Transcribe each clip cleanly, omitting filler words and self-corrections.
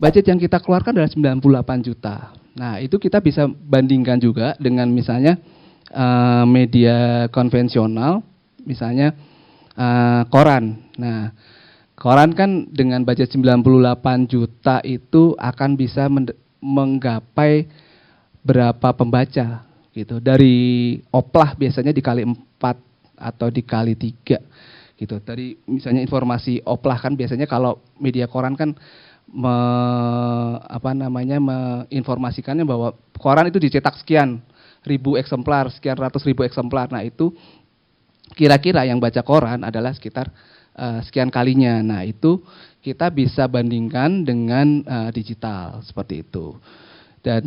budget yang kita keluarkan adalah 98 juta. Nah, itu kita bisa bandingkan juga dengan misalnya media konvensional, misalnya koran. Nah, koran kan dengan budget 98 juta itu akan bisa menggapai berapa pembaca gitu. Dari oplah biasanya dikali 4 atau dikali 3 gitu. Dari misalnya informasi oplah kan biasanya kalau media koran kan menginformasikannya bahwa koran itu dicetak sekian ribu eksemplar, sekian ratus ribu eksemplar. Nah, itu kira-kira yang baca koran adalah sekitar sekian kalinya. Nah, itu kita bisa bandingkan dengan digital seperti itu. Dan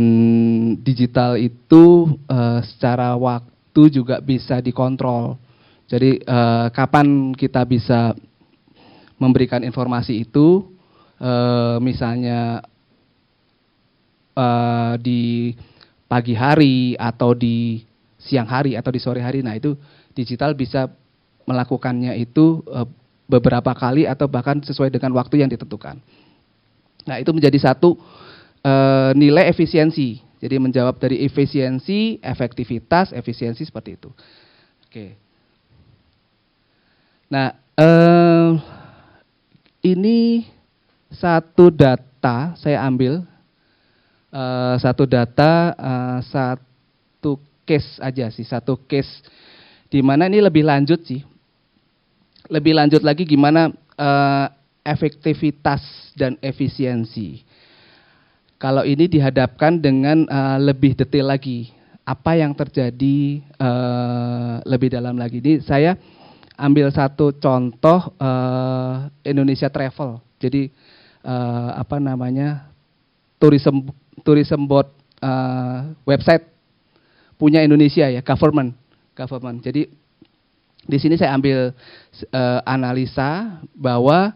digital itu secara waktu juga bisa dikontrol. Jadi kapan kita bisa memberikan informasi itu, misalnya di pagi hari atau di siang hari atau di sore hari. Nah, itu digital bisa melakukannya itu beberapa kali atau bahkan sesuai dengan waktu yang ditentukan. Nah, itu menjadi satu nilai efisiensi. Jadi menjawab dari efisiensi, efektivitas, efisiensi seperti itu. Oke. Nah, ini satu data saya ambil, satu data, satu case aja sih, satu case di mana ini lebih lanjut sih. Lebih lanjut lagi gimana efektivitas dan efisiensi. Kalau ini dihadapkan dengan lebih detail lagi, apa yang terjadi lebih dalam lagi. Ini saya ambil satu contoh Indonesia Travel. Jadi tourism board website punya Indonesia ya, government. Jadi di sini saya ambil analisa bahwa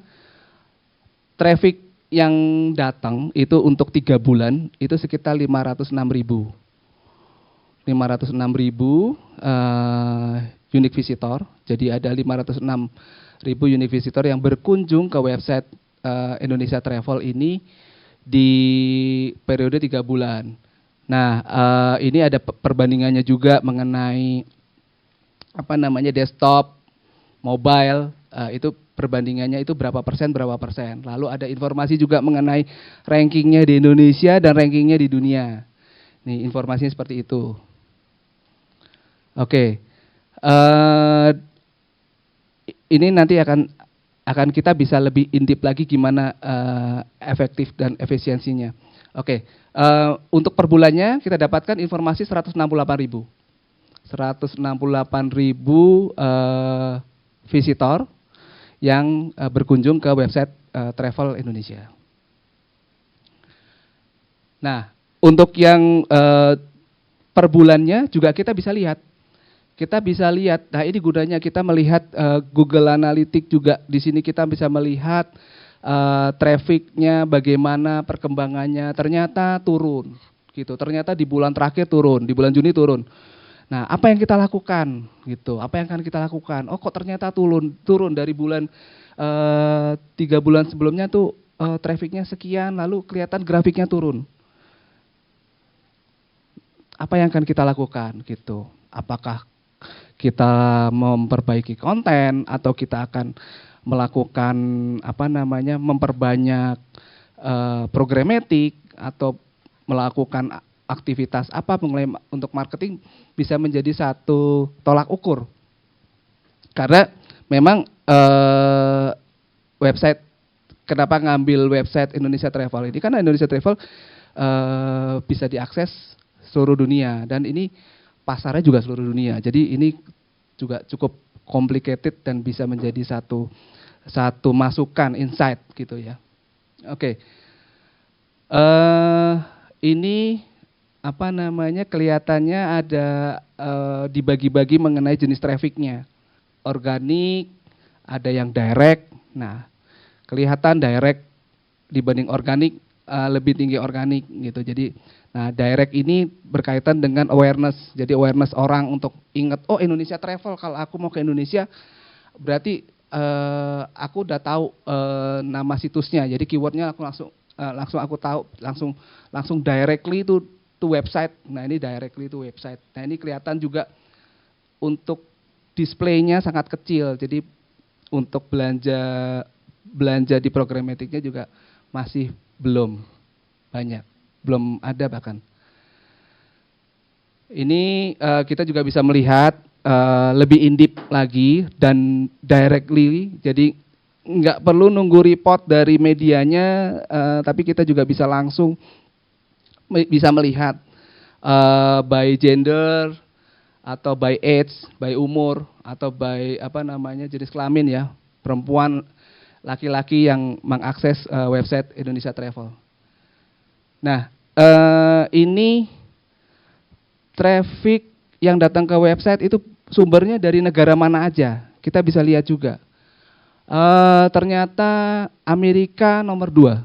traffic yang datang itu untuk 3 bulan itu sekitar 506.000. 506.000 unique visitor. Jadi ada 506.000 unique visitor yang berkunjung ke website Indonesia Travel ini di periode 3 bulan. Nah, ini ada perbandingannya juga mengenai desktop, mobile, itu perbandingannya itu berapa persen. Lalu ada informasi juga mengenai rankingnya di Indonesia dan rankingnya di dunia. Nih, informasinya seperti itu. Oke. Ini nanti akan kita bisa lebih intip lagi gimana efektif dan efisiensinya. Oke. Untuk per bulannya kita dapatkan informasi 168.000. 168.000 visitor yang berkunjung ke website Travel Indonesia. Nah, untuk yang per bulannya juga kita bisa lihat. Nah ini gunanya kita melihat Google Analytics juga. Di sini kita bisa melihat trafficnya bagaimana perkembangannya. Ternyata turun, gitu. Ternyata di bulan terakhir turun, di bulan Juni turun. Nah, apa yang kita lakukan, gitu? Apa yang akan kita lakukan? Oh, kok ternyata turun dari bulan 3 bulan sebelumnya tuh trafficnya sekian, lalu kelihatan grafiknya turun. Apa yang akan kita lakukan, gitu? Apakah kita memperbaiki konten atau kita akan melakukan memperbanyak programmatic atau melakukan aktivitas apa mulai untuk marketing bisa menjadi satu tolak ukur. Karena memang website, kenapa ngambil website Indonesia Travel ini, karena Indonesia Travel bisa diakses seluruh dunia dan ini pasarnya juga seluruh dunia. Jadi ini juga cukup complicated dan bisa menjadi satu masukan, insight gitu ya. Oke. Ini kelihatannya ada dibagi-bagi mengenai jenis trafficnya. Organik, ada yang direct. Nah, kelihatan direct dibanding organik lebih tinggi organik gitu. Jadi direct ini berkaitan dengan awareness. Jadi awareness orang untuk ingat, oh Indonesia Travel, kalau aku mau ke Indonesia berarti aku udah tahu nama situsnya. Jadi keywordnya aku langsung langsung aku tahu, langsung directly to website. Nah ini directly to website. Nah ini kelihatan juga untuk displaynya sangat kecil. Jadi untuk belanja di programatiknya juga masih belum banyak, belum ada bahkan. Ini kita juga bisa melihat lebih in-depth lagi dan directly, jadi nggak perlu nunggu report dari medianya, tapi kita juga bisa langsung bisa melihat by gender atau by age, by umur atau by jenis kelamin ya, perempuan, laki-laki yang mengakses website Indonesia Travel. Nah, ini traffic yang datang ke website itu sumbernya dari negara mana aja, kita bisa lihat juga. Ternyata Amerika nomor 2,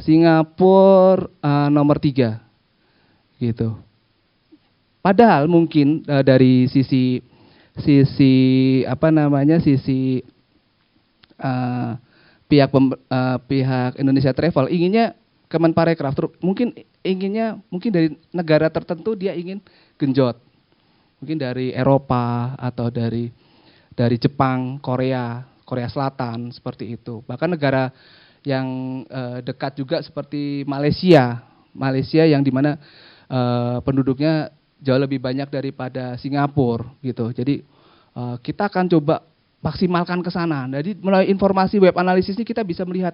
Singapura nomor 3, gitu. Padahal mungkin dari sisi pihak Indonesia Travel inginnya Kemenparekraf mungkin dari negara tertentu dia ingin genjot, mungkin dari Eropa atau dari Jepang, Korea Selatan seperti itu. Bahkan negara yang dekat juga seperti Malaysia yang dimana penduduknya jauh lebih banyak daripada Singapura gitu. Jadi kita akan coba maksimalkan ke sana. Jadi melalui informasi web analisis ini kita bisa melihat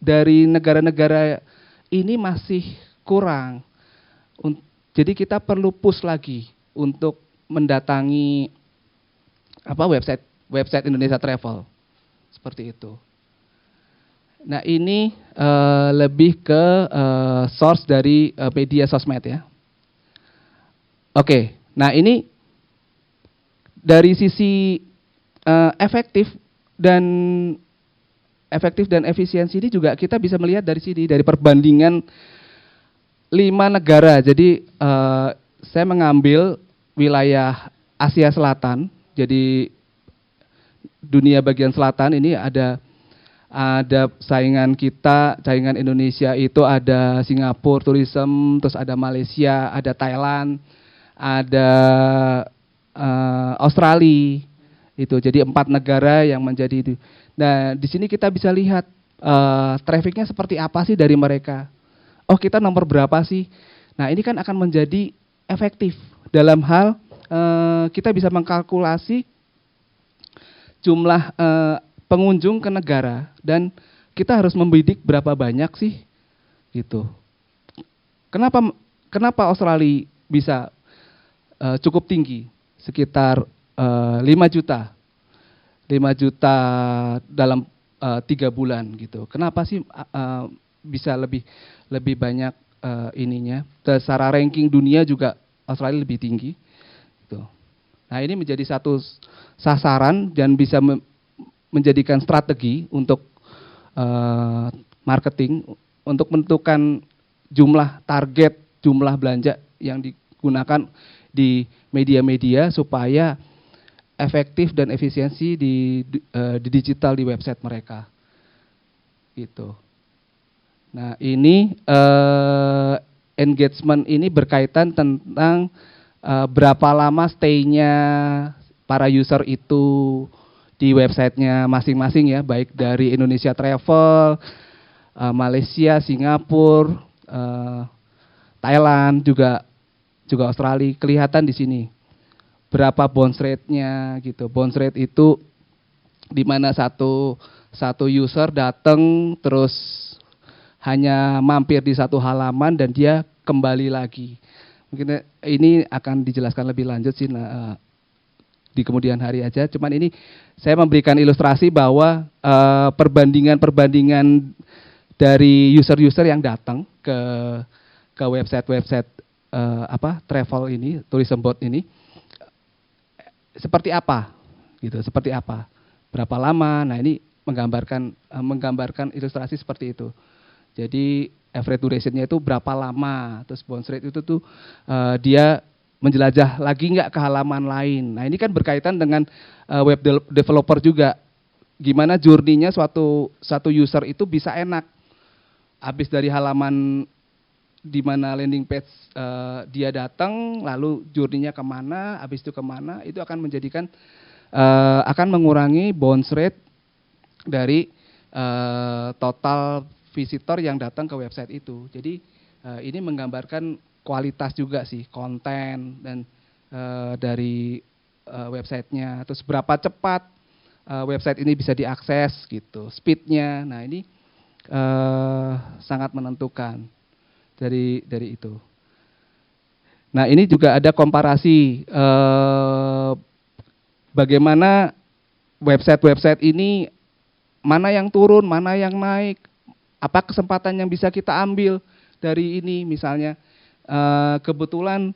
dari negara-negara ini masih kurang. Jadi kita perlu push lagi untuk mendatangi website Indonesia Travel seperti itu. Nah ini lebih ke source dari media sosmed ya. Oke, nah ini dari sisi efektif dan efisiensi ini juga kita bisa melihat dari sini, dari perbandingan 5 negara. Jadi saya mengambil wilayah Asia Selatan, jadi dunia bagian selatan ini ada saingan Indonesia itu ada Singapura Tourism, terus ada Malaysia, ada Thailand, ada Australia, itu jadi 4 negara yang menjadi itu. Nah di sini kita bisa lihat trafficnya seperti apa sih dari mereka. Oh kita nomor berapa sih? Nah ini kan akan menjadi efektif dalam hal kita bisa mengkalkulasi jumlah pengunjung ke negara dan kita harus membidik berapa banyak sih gitu. Kenapa Australia bisa cukup tinggi sekitar 5 juta dalam 3 bulan gitu. Kenapa sih bisa lebih banyak ininya? Secara ranking dunia juga Australia lebih tinggi. Gitu. Nah ini menjadi satu sasaran dan bisa menjadikan strategi untuk marketing untuk menentukan target jumlah belanja yang digunakan di media-media supaya efektif dan efisiensi di digital di website mereka. Gitu. Nah ini engagement ini berkaitan tentang berapa lama stay-nya para user itu di websitenya masing-masing ya, baik dari Indonesia Travel, Malaysia, Singapura, Thailand, juga Australia, kelihatan di sini. Berapa bounce rate-nya gitu. Bounce rate itu di mana satu user datang terus hanya mampir di satu halaman dan dia kembali lagi. Mungkin ini akan dijelaskan lebih lanjut sih di kemudian hari aja. Cuman ini saya memberikan ilustrasi bahwa perbandingan dari user-user yang datang ke website travel ini, tourism board ini seperti apa gitu, seperti apa, berapa lama. Nah ini menggambarkan ilustrasi seperti itu. Jadi average duration-nya itu berapa lama, terus bounce rate itu tuh dia menjelajah lagi nggak ke halaman lain. Nah ini kan berkaitan dengan web developer juga. gimana journey-nya suatu user itu bisa enak. Habis dari halaman di mana landing page dia datang, lalu journey-nya kemana, habis itu kemana, itu akan menjadikan akan mengurangi bounce rate dari total visitor yang datang ke website itu. Jadi ini menggambarkan kualitas juga sih konten dan dari websitenya, terus berapa cepat website ini bisa diakses gitu, speednya. Nah ini sangat menentukan dari itu. Nah ini juga ada komparasi bagaimana website-website ini mana yang turun, mana yang naik, apa kesempatan yang bisa kita ambil dari ini. Misalnya kebetulan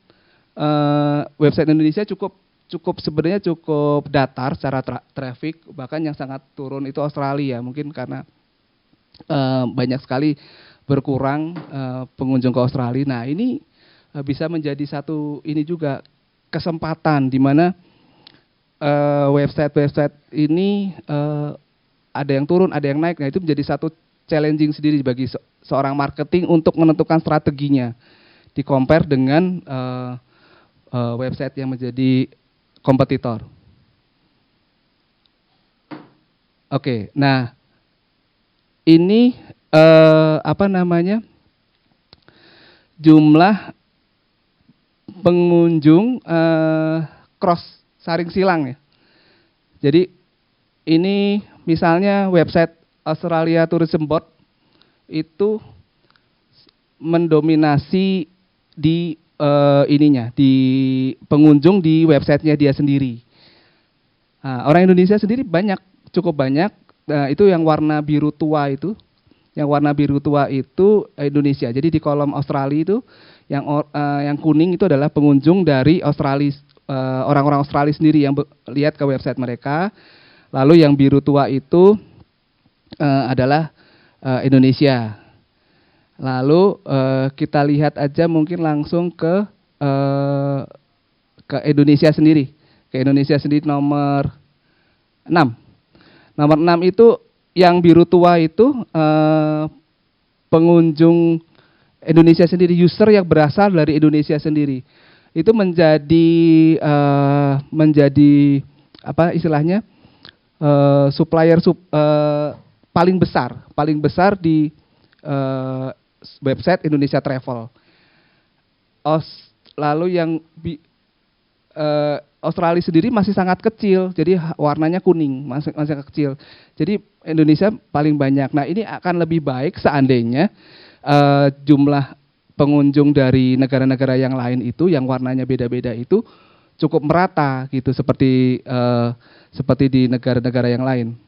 website Indonesia cukup sebenarnya cukup datar secara traffic, bahkan yang sangat turun itu Australia, mungkin karena banyak sekali berkurang pengunjung ke Australia. Nah ini bisa menjadi satu ini juga kesempatan di mana website-website ini ada yang turun, ada yang naik. Nah itu menjadi satu challenging sendiri bagi seorang marketing untuk menentukan strateginya, di-compare dengan website yang menjadi kompetitor. Oke, nah ini jumlah pengunjung cross saring silang ya. Jadi ini misalnya website Australia Tourism Board itu mendominasi di di pengunjung di websitenya dia sendiri. Nah, orang Indonesia sendiri cukup banyak. Nah, itu yang warna biru tua itu, Indonesia. Jadi di kolom Australia itu yang kuning itu adalah pengunjung dari Australia, orang-orang Australia sendiri yang lihat ke website mereka. Lalu yang biru tua itu adalah Indonesia. Lalu kita lihat aja mungkin langsung ke Indonesia sendiri. Ke Indonesia sendiri nomor 6. Nomor 6 itu yang biru tua itu pengunjung Indonesia sendiri, user yang berasal dari Indonesia sendiri. Itu menjadi apa istilahnya? Supplier paling besar di website Indonesia Travel. Lalu yang Australia sendiri masih sangat kecil, jadi warnanya kuning, masih kecil. Jadi Indonesia paling banyak. Nah ini akan lebih baik seandainya jumlah pengunjung dari negara-negara yang lain itu, yang warnanya beda-beda itu cukup merata gitu, seperti di negara-negara yang lain.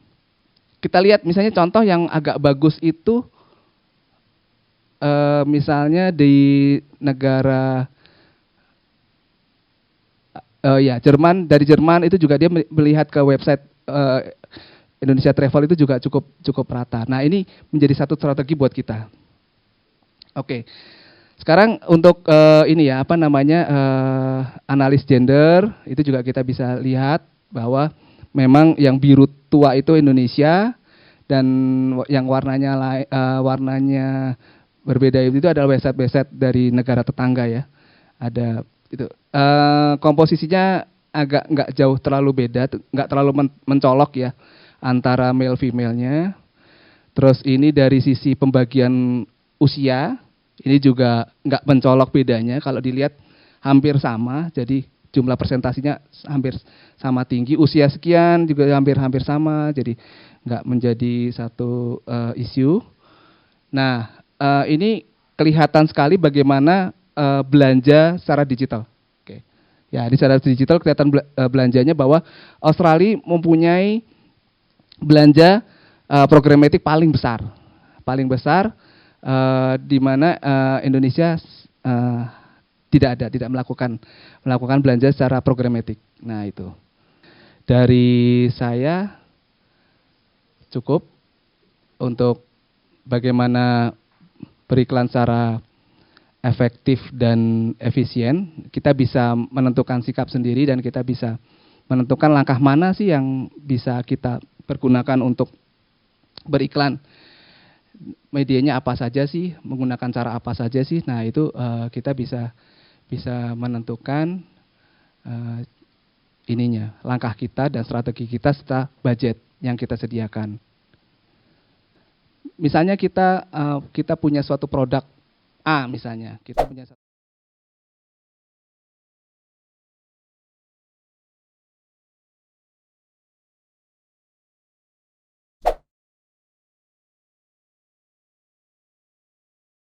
Kita lihat misalnya contoh yang agak bagus itu misalnya di negara Jerman. Dari Jerman itu juga dia melihat ke website Indonesia Travel itu juga cukup rata. Nah ini menjadi satu strategi buat kita. Oke. Sekarang untuk analis gender itu juga kita bisa lihat bahwa memang yang biru tua itu Indonesia dan yang warnanya berbeda itu adalah website dari negara tetangga ya. Ada itu komposisinya agak nggak jauh terlalu beda, nggak terlalu mencolok ya antara male female-nya. Terus ini dari sisi pembagian usia ini juga nggak mencolok bedanya, kalau dilihat hampir sama, jadi jumlah presentasinya hampir sama tinggi, usia sekian juga hampir sama, jadi nggak menjadi satu isu. Nah ini kelihatan sekali bagaimana belanja secara digital. Oke. Ya, di secara digital kelihatan belanjanya bahwa Australia mempunyai belanja programatik paling besar. Di mana Indonesia tidak melakukan belanja secara programatik. Nah itu dari saya cukup untuk bagaimana beriklan secara efektif dan efisien. Kita bisa menentukan sikap sendiri dan kita bisa menentukan langkah mana sih yang bisa kita pergunakan untuk beriklan. Medianya apa saja sih, menggunakan cara apa saja sih. Nah, itu kita bisa menentukan langkah kita dan strategi kita serta budget yang kita sediakan. Misalnya kita punya suatu produk A misalnya, kita punya